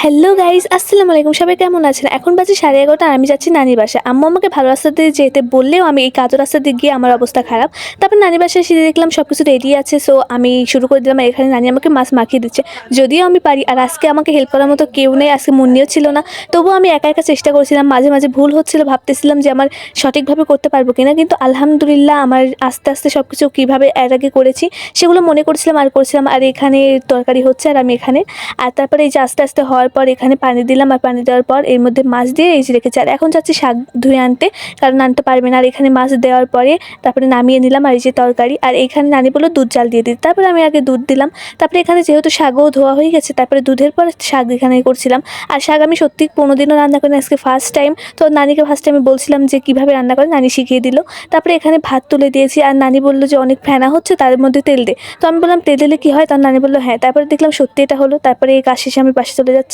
Hello guys, আসসালামু আলাইকুম। সবাই কেমন আছেন? এখন বাজে 11:30 আর আমি যাচ্ছি নানির বাসায়। আম্মু আমাকে ভালো রাস্তা দিয়ে যেতে বললেও আমি এই কাজের রাস্তা দিয়ে গিয়ে আমার অবস্থা খারাপ। তারপর নানির বাসায় এসে দেখলাম সবকিছু রেডি আছে। সো আমি শুরু করে দিলাম। আর এখানে নানি আমাকে মাছ মাখিয়ে দিচ্ছে। যদিও আমি পারি, আর আজকে আমাকে হেল্প করার মতো কেউ নেই। আজকে মুন্নিও ছিল না। তবুও আমি একা একা চেষ্টা করছিলাম। মাঝে মাঝে ভুল হচ্ছিল, ভাবতেছিলাম যে আমার সঠিকভাবে করতে পারবো কিনা, কিন্তু আলহামদুলিল্লাহ আমার আস্তে আস্তে সবকিছু কীভাবে এর আগে করেছি সেগুলো মনে করছিলাম আর করছিলাম। আর এখানে তরকারি হচ্ছে আর আমি এখানে। আর তারপরে এই যে আস্তে আস্তে হওয়ার পর এখানে পানি দিলাম, আর পানি দেওয়ার পর এর মধ্যে মাছ দিয়ে এই যে রেখেছি। আর এখন যাচ্ছি শাক ধুয়ে আনতে, কারণ আনতে পারবে না। আর এখানে মাছ দেওয়ার পরে তারপরে নামিয়ে নিলাম। আর এই যে তরকারি, আর এইখানে নানি বললো দুধ জাল দিয়ে দিই। তারপরে আমি আগে দুধ দিলাম। তারপরে এখানে যেহেতু শাকও ধোয়া হয়ে গেছে, তারপরে দুধের পর শাক এখানে করছিলাম। আর শাক আমি সত্যি 15 দিনও রান্না করি, আজকে ফার্স্ট টাইম। তো নানিকে ফার্স্ট টাইমে বলছিলাম যে কীভাবে রান্না করে, নানি শিখিয়ে দিল। তারপরে এখানে ভাত তুলে দিয়েছি। আর নানি বললো যে অনেক ফেনা হচ্ছে, তার মধ্যে তেল দে। তো আমি বললাম তেল দিলে কী হয়? তার নানি বললো হ্যাঁ। তারপরে দেখলাম সত্যি এটা হলো। তারপরে এই কাজ শেষে আমি পাশে চলে যাচ্ছি।